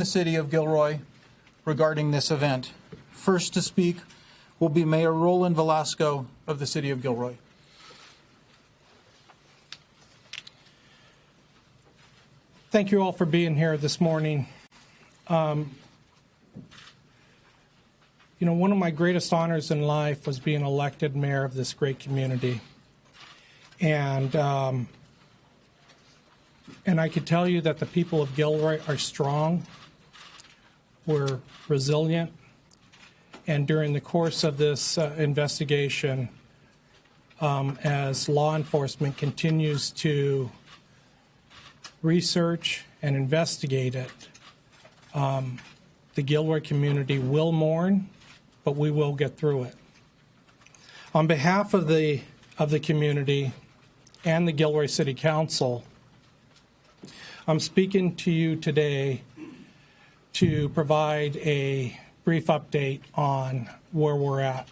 the City of Gilroy regarding this event. First to speak will be Mayor Roland Velasco of the City of Gilroy. Thank you all for being here this morning. One of my greatest honors in life was being elected mayor of this great community. And I can tell you that the people of Gilroy are strong, we're resilient, and during the course of this investigation, as law enforcement continues to research and investigate it, the Gilroy community will mourn, but we will get through it. On behalf of the community and the Gilroy City Council, I'm speaking to you today to provide a brief update on where we're at.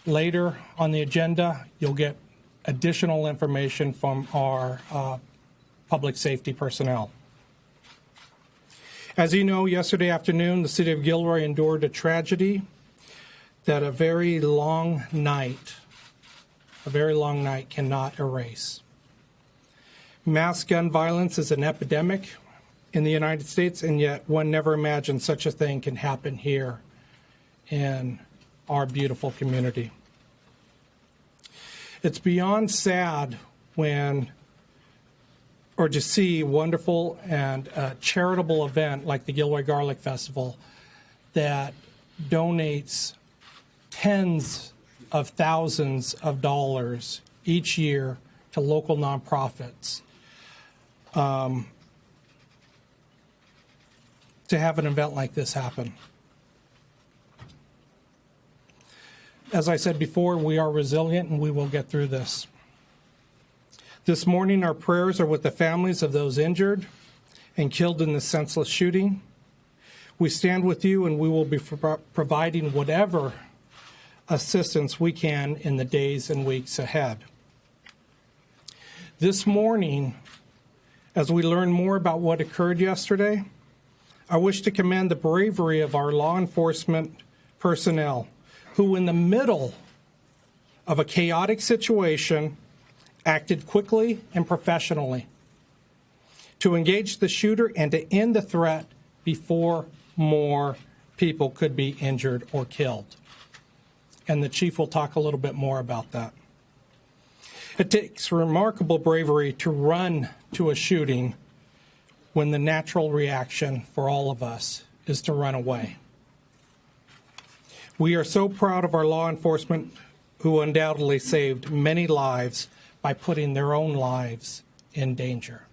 Later on the agenda, you'll get additional information from our public safety personnel. As you know, yesterday afternoon, the City of Gilroy endured a tragedy that a very long night cannot erase. Mass gun violence is an epidemic in the United States, and yet one never imagined such a thing can happen here in our beautiful community. It's beyond sad to see wonderful and charitable event like the Gilroy Garlic Festival that donates tens of thousands of dollars each year to local nonprofits. To have an event like this happen. As I said before, we are resilient and we will get through this. This morning, our prayers are with the families of those injured and killed in this senseless shooting. We stand with you and we will be providing whatever assistance we can in the days and weeks ahead. This morning, as we learn more about what occurred yesterday, I wish to commend the bravery of our law enforcement personnel who, in the middle of a chaotic situation, acted quickly and professionally to engage the shooter and to end the threat before more people could be injured or killed. And the chief will talk a little bit more about that. It takes remarkable bravery to run to a shooting when the natural reaction for all of us is to run away. We are so proud of our law enforcement who undoubtedly saved many lives by putting their own lives in danger.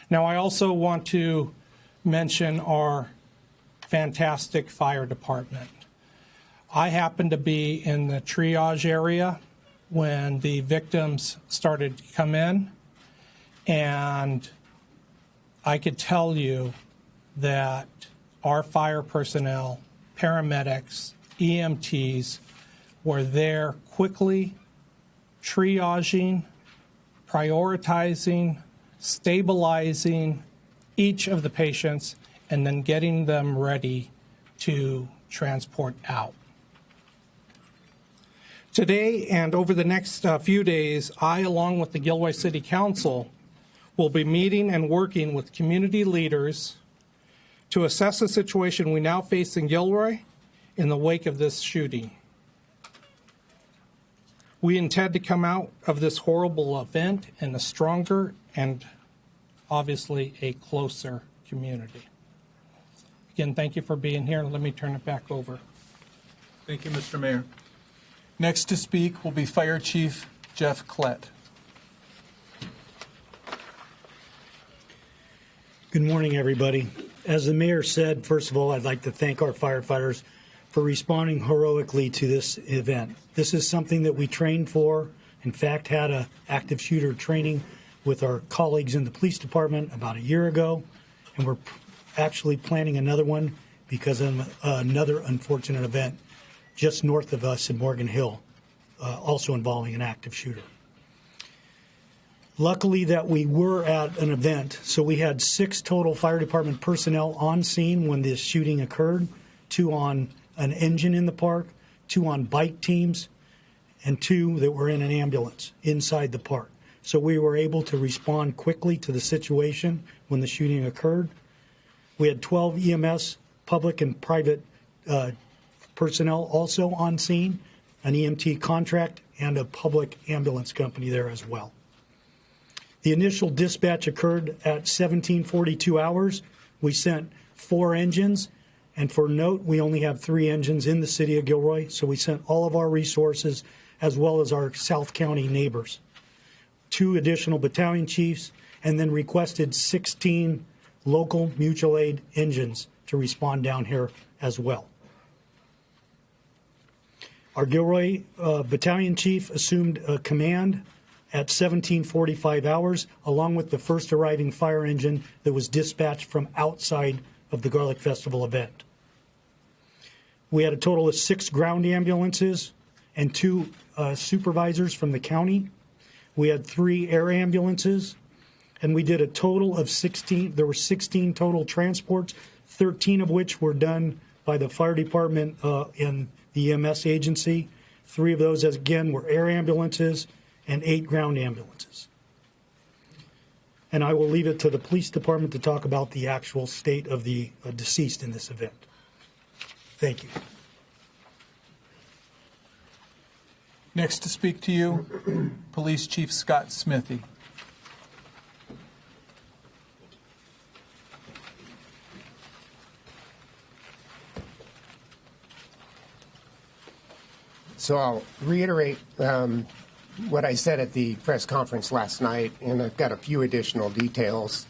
Now, I also want to mention our fantastic fire department. I happened to be in the triage area when the victims started to come in, and I could tell you that our fire personnel, paramedics, EMTs were there quickly, triaging, prioritizing, stabilizing each of the patients, and then getting them ready to transport out. Today and over the next few days, I, along with the Gilroy City Council, will be meeting and working with community leaders to assess the situation we now face in Gilroy in the wake of this shooting. We intend to come out of this horrible event in a stronger and obviously a closer community. Again, thank you for being here. Let me turn it back over. Thank you, Mr. Mayor. Next to speak will be Fire Chief Jeff Klett. Good morning, everybody. As the mayor said, first of all, I'd like to thank our firefighters for responding heroically to this event. This is something that we trained for. In fact, had an active shooter training with our colleagues in the police department about a year ago, and we're actually planning another one because of another unfortunate event just north of us in Morgan Hill, also involving an active shooter. Luckily that we were at an event, so we had 6 total fire department personnel on scene when this shooting occurred, 2 on an engine in the park, 2 on bike teams, and 2 that were in an ambulance inside the park. So we were able to respond quickly to the situation when the shooting occurred. We had 12 EMS, public and private personnel also on scene, an EMT contract, and a public ambulance company there as well. The initial dispatch occurred at 1742 hours. We sent 4 engines, and for note, we only have 3 engines in the city of Gilroy, so we sent all of our resources as well as our South County neighbors. 2 additional battalion chiefs, and then requested 16 local mutual aid engines to respond down here as well. Our Gilroy battalion chief assumed command at 1745 hours, along with the first arriving fire engine that was dispatched from outside of the Garlic Festival event. We had a total of 6 ground ambulances and 2 supervisors from the county. We had 3 air ambulances, and we did a total of 16. There were 16 total transports, 13 of which were done by the fire department and the EMS agency. 3 of those, as again, were air ambulances, and 8 ground ambulances. And I will leave it to the police department to talk about the actual state of the deceased in this event. Thank you. Next to speak to you, Police Chief Scott Smithy. So I'll reiterate what I said at the press conference last night, and I've got a few additional details.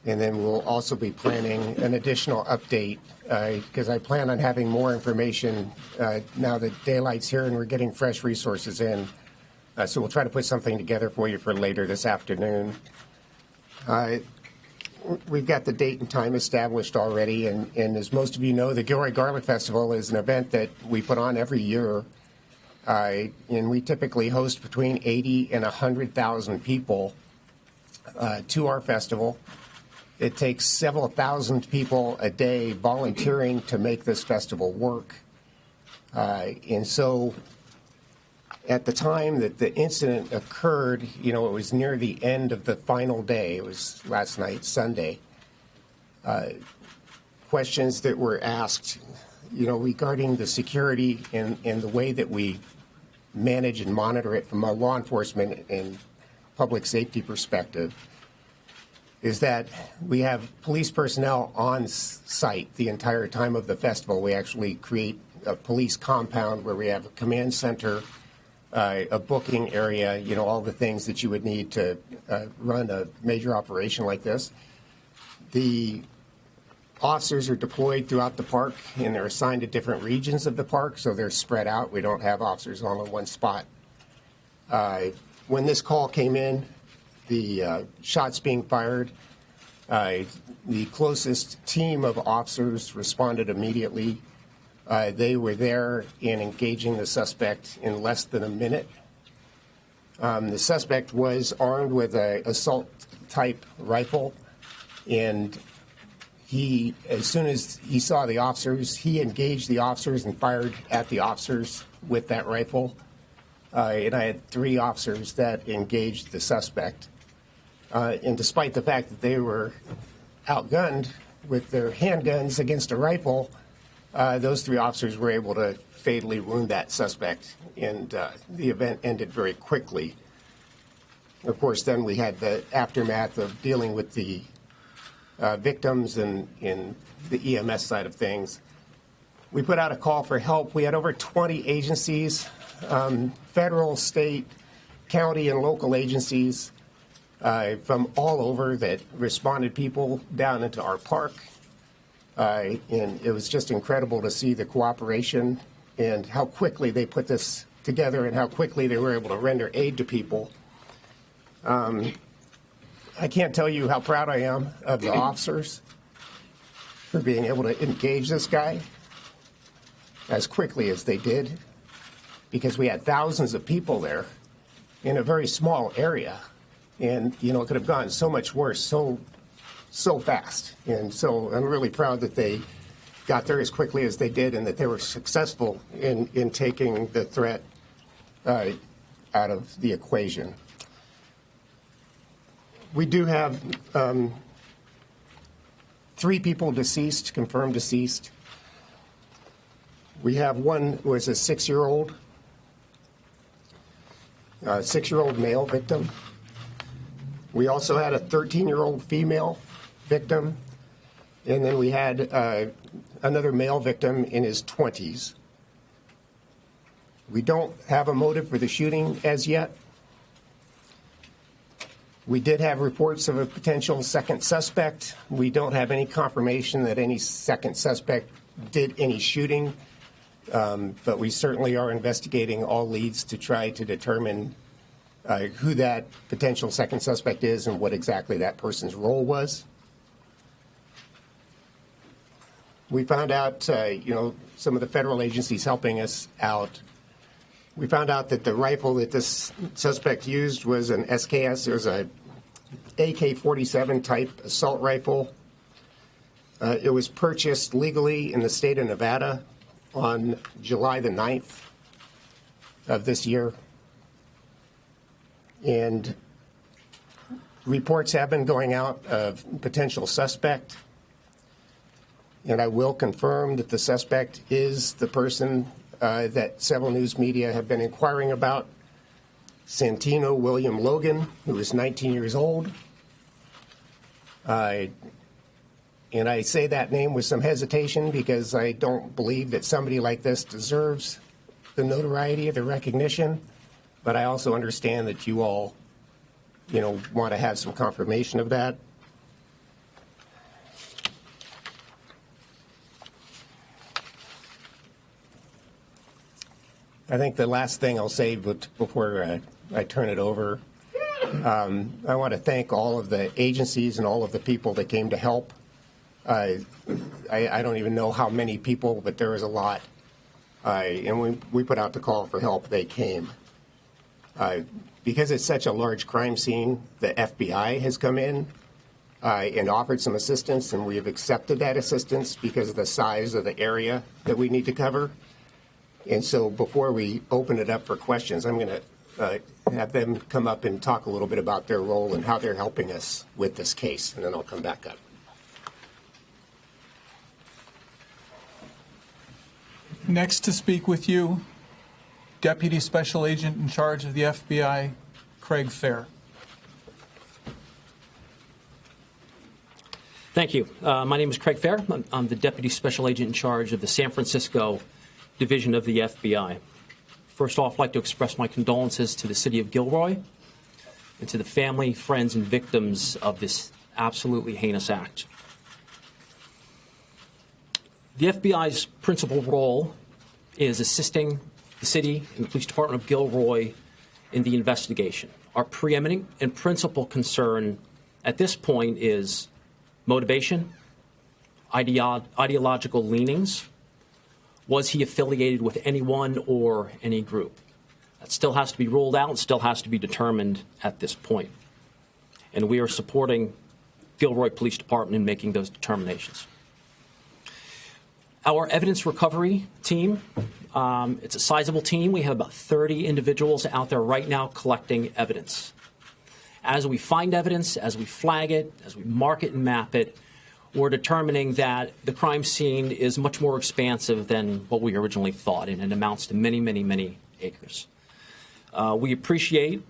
And then we'll also be planning an additional update because I plan on having more information now that daylight's here and we're getting fresh resources in. So we'll try to put something together for you for later this afternoon. We've got the date and time established already, and as most of you know, the Gilroy Garlic Festival is an event that we put on every year. And we typically host between 80 and 100,000 people to our festival. It takes several thousand people a day volunteering to make this festival work. And so at the time that the incident occurred, it was near the end of the final day. It was last night, Sunday. Questions that were asked, regarding the security and the way that we manage and monitor it from a law enforcement and public safety perspective, is that we have police personnel on site the entire time of the festival. We actually create a police compound where we have a command center, a booking area, all the things that you would need to run a major operation like this. The officers are deployed throughout the park, and they're assigned to different regions of the park, so they're spread out. We don't have officers all in one spot. When this call came in, the shots being fired, the closest team of officers responded immediately. They were there and engaging the suspect in less than a minute. The suspect was armed with an assault-type rifle, and as soon as he saw the officers, he engaged the officers and fired at the officers with that rifle. And I had 3 officers that engaged the suspect. And despite the fact that they were outgunned with their handguns against a rifle, those 3 officers were able to fatally wound that suspect. And the event ended very quickly. Of course, then we had the aftermath of dealing with the victims and in the EMS side of things. We put out a call for help. We had over 20 agencies, federal, state, county, and local agencies from all over that responded, people down into our park. And it was just incredible to see the cooperation and how quickly they put this together and how quickly they were able to render aid to people. I can't tell you how proud I am of the officers for being able to engage this guy as quickly as they did, because we had thousands of people there in a very small area. And, you know, it could have gone so much worse so fast. And so I'm really proud that they got there as quickly as they did and that they were successful in taking the threat out of the equation. We do have 3 people deceased, confirmed deceased. We have one who was a 6-year-old male victim. We also had a 13-year-old female victim, and then we had another male victim in his 20s. We don't have a motive for the shooting as yet. We did have reports of a potential second suspect. We don't have any confirmation that any second suspect did any shooting, but we certainly are investigating all leads to try to determine who that potential second suspect is and what exactly that person's role was. We found out, some of the federal agencies helping us out. We found out that the rifle that this suspect used was an SKS. It was a AK-47 type assault rifle. It was purchased legally in the state of Nevada on July the 9th of this year. And reports have been going out of potential suspect. And I will confirm that the suspect is the person that several news media have been inquiring about, Santino William Legan, who is 19 years old. And I say that name with some hesitation because I don't believe that somebody like this deserves the notoriety or the recognition. But I also understand that you all, want to have some confirmation of that. I think the last thing I'll say before I turn it over, I want to thank all of the agencies and all of the people that came to help. I don't even know how many people, but there was a lot. And we put out the call for help. They came. Because it's such a large crime scene, the FBI has come in and offered some assistance, and we have accepted that assistance because of the size of the area that we need to cover. And so before we open it up for questions, I'm going to have them come up and talk a little bit about their role and how they're helping us with this case, and then I'll come back up. Next to speak with you, Deputy Special Agent in charge of the FBI, Craig Fair. Thank you. My name is Craig Fair. I'm the Deputy Special Agent in charge of the San Francisco Division of the FBI. First off, I'd like to express my condolences to the city of Gilroy and to the family, friends, and victims of this absolutely heinous act. The FBI's principal role is assisting the city and the police department of Gilroy in the investigation. Our preeminent and principal concern at this point is motivation, ideological leanings. Was he affiliated with anyone or any group? That still has to be ruled out and still has to be determined at this point. And we are supporting Gilroy Police Department in making those determinations. Our evidence recovery team, it's a sizable team. We have about 30 individuals out there right now collecting evidence. As we find evidence, as we flag it, as we mark it and map it, we're determining that the crime scene is much more expansive than what we originally thought, and it amounts to many, many, many acres. We appreciate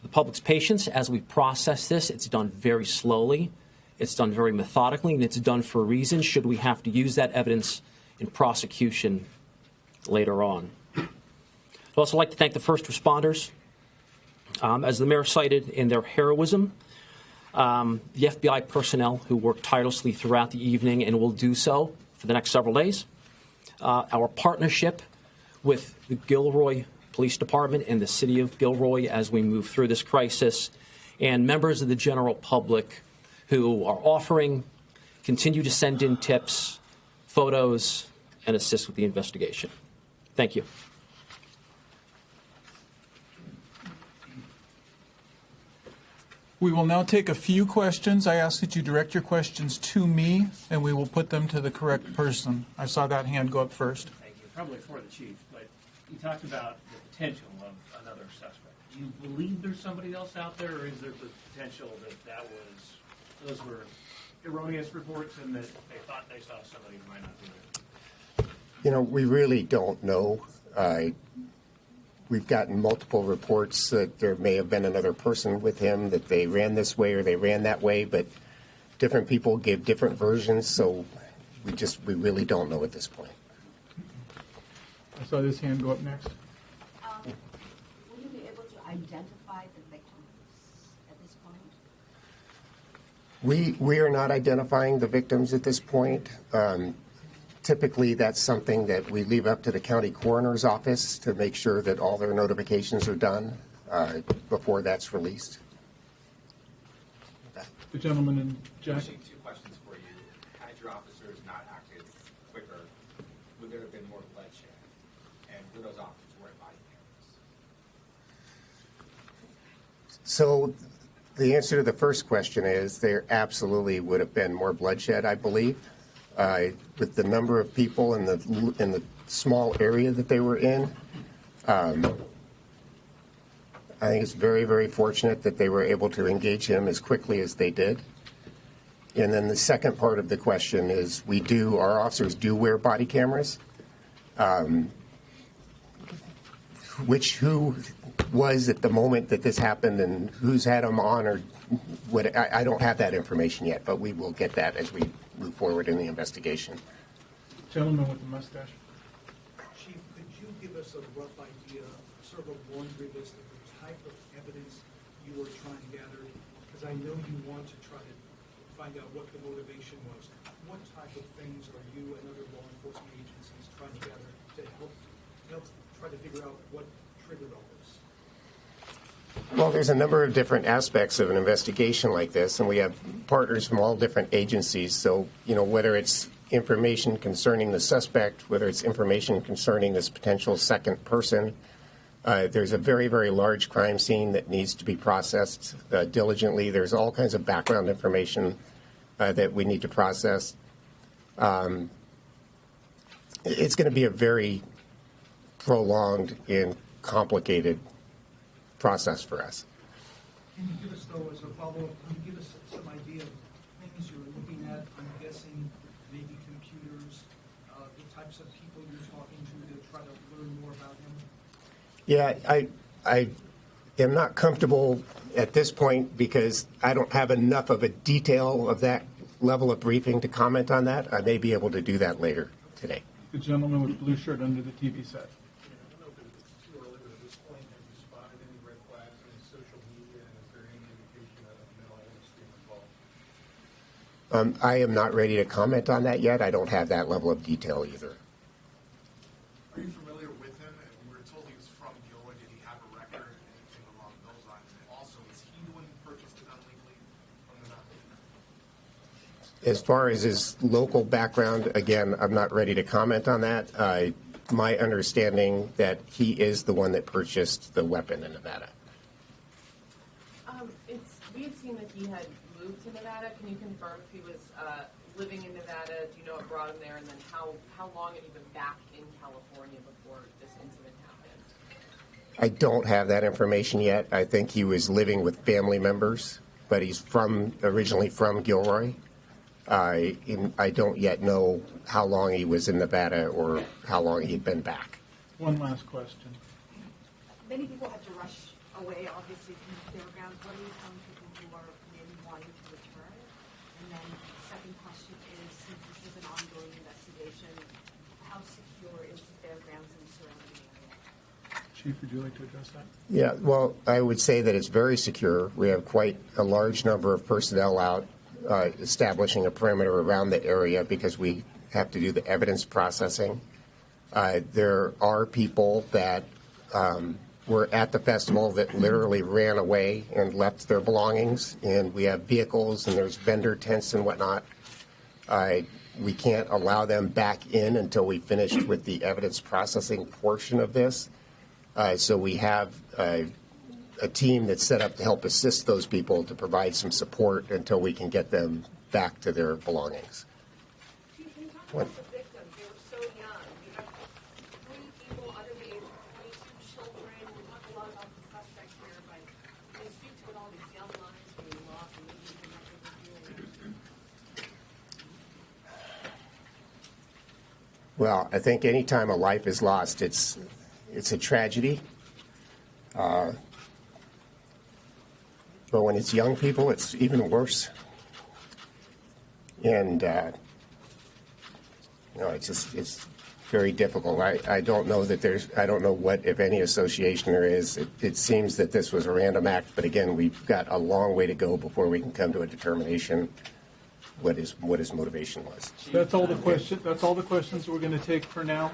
the public's patience as we process this. It's done very slowly, it's done very methodically, and it's done for a reason should we have to use that evidence in prosecution later on. I'd also like to thank the first responders. As the mayor cited in their heroism, the FBI personnel who worked tirelessly throughout the evening and will do so for the next several days. Our partnership with the Gilroy Police Department and the city of Gilroy as we move through this crisis, and members of the general public who are offering, continue to send in tips, photos, and assist with the investigation. Thank you. We will now take a few questions. I ask that you direct your questions to me, and we will put them to the correct person. I saw that hand go up first. Thank you. Probably for the chief, but you talked about the potential of another suspect. Do you believe there's somebody else out there, or is there the potential that those were erroneous reports and that they thought they saw somebody who might not be there? You know, we really don't know. We've gotten multiple reports that there may have been another person with him, that they ran this way or they ran that way, but different people give different versions, so we really don't know at this point. I saw this hand go up next. Will you be able to identify the victims at this point? We are not identifying the victims at this point. Typically, that's something that we leave up to the county coroner's office to make sure that all their notifications are done before that's released. The gentleman in Jack. Actually, two questions for you. Had your officers not acted quicker, would there have been more bloodshed? And were those officers wearing body cameras? So the answer to the first question is there absolutely would have been more bloodshed, I believe. With the number of people in the small area that they were in, I think it's very, very fortunate that they were able to engage him as quickly as they did. And then the second part of the question is our officers do wear body cameras. Who was at the moment that this happened and who's had them on or what, I don't have that information yet, but we will get that as we move forward in the investigation. Gentleman with the mustache. Chief, could you give us a rough idea, sort of a laundry list of the type of evidence you were trying to gather? Because I know you want to try to find out what the motivation was. What type of things are you and other law enforcement agencies trying to gather to help try to figure out what triggered all this? Well, there's a number of different aspects of an investigation like this, and we have partners from all different agencies. So, whether it's information concerning the suspect, whether it's information concerning this potential second person, there's a very, very large crime scene that needs to be processed diligently. There's all kinds of background information that we need to process. It's going to be a very prolonged and complicated process for us. Can you give us, though, as a follow-up, can you give us some idea of things you're looking at? I'm guessing maybe computers, the types of people you're talking to try to learn more about him? Yeah, I am not comfortable at this point because I don't have enough of a detail of that level of briefing to comment on that. I may be able to do that later today. The gentleman with blue shirt under the TV set. I am not ready to comment on that yet. I don't have that level of detail either. Are you familiar with him? And we were told he was from Gilroy. Did he have a record? Anything along those lines? And also, is he the one who purchased it illegally from the map? As far as his local background, again, I'm not ready to comment on that. My understanding that he is the one that purchased the weapon in Nevada. We had seen that he had moved to Nevada. Can you confirm if he was living in Nevada? Do you know what brought him there? And then how long had he been back in California before this incident happened? I don't have that information yet. I think he was living with family members, but he's originally from Gilroy. I don't yet know how long he was in Nevada or how long he'd been back. One last question. Many people had to rush away, obviously, from the fairgrounds. What are you telling people who are maybe wanting to return? And then the second question is, since this is an ongoing investigation, how secure is the fairgrounds and surrounding area? Chief, would you like to address that? Yeah, well, I would say that it's very secure. We have quite a large number of personnel out establishing a perimeter around the area because we have to do the evidence processing. There are people that were at the festival that literally ran away and left their belongings, and we have vehicles and there's vendor tents and whatnot. We can't allow them back in until we finished with the evidence processing portion of this. So we have a a team that's set up to help assist those people to provide some support until we can get them back to their belongings. Chief, can you talk about the victims? They were so young. You have 3 people under the age of 22, children. We talk a lot about the suspects here, but they speak to it all these young lives being lost and maybe connected with you. Well, I think any time a life is lost, it's a tragedy. But when it's young people, it's even worse. And it's very difficult. I don't know that I don't know what, if any, association there is. It seems that this was a random act, but again, we've got a long way to go before we can come to a determination what his motivation was. That's all the questions we're going to take for now.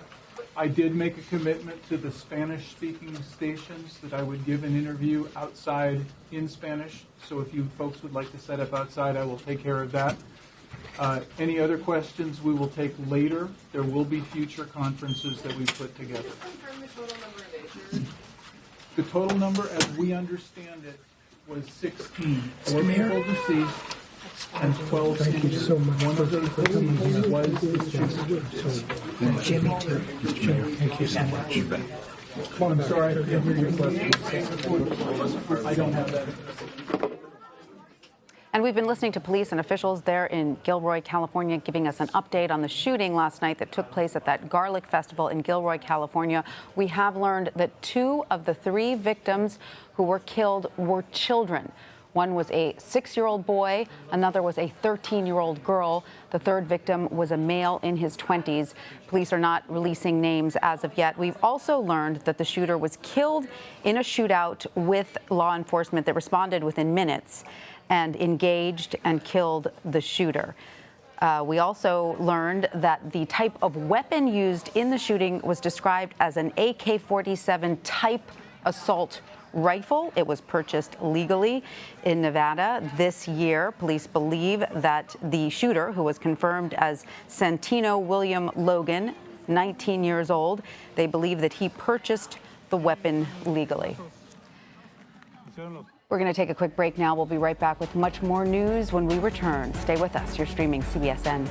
I did make a commitment to the Spanish-speaking stations that I would give an interview outside in Spanish. So if you folks would like to set up outside, I will take care of that. Any other questions we will take later. There will be future conferences that we put together. Confirm the total number of agents. The total number, as we understand it, was 16. 4 people deceased and 12 injured. Thank you so much. One of those deceased was the shooter. Jimmy, too. Thank you so much. I'm sorry, I didn't hear your question. I don't have that. And we've been listening to police and officials there in Gilroy, California, giving us an update on the shooting last night that took place at that Garlic Festival in Gilroy, California. We have learned that 2 of the 3 victims who were killed were children. One was a 6-year-old boy, another was a 13-year-old girl. The 3rd victim was a male in his 20s. Police are not releasing names as of yet. We've also learned that the shooter was killed in a shootout with law enforcement that responded within minutes and engaged and killed the shooter. We also learned that the type of weapon used in the shooting was described as an AK-47 type assault rifle. It was purchased legally in Nevada this year. Police believe that the shooter, who was confirmed as Santino William Legan, 19 years old, they believe that he purchased the weapon legally. We're going to take a quick break now. We'll be right back with much more news when we return. Stay with us. You're streaming CBSN.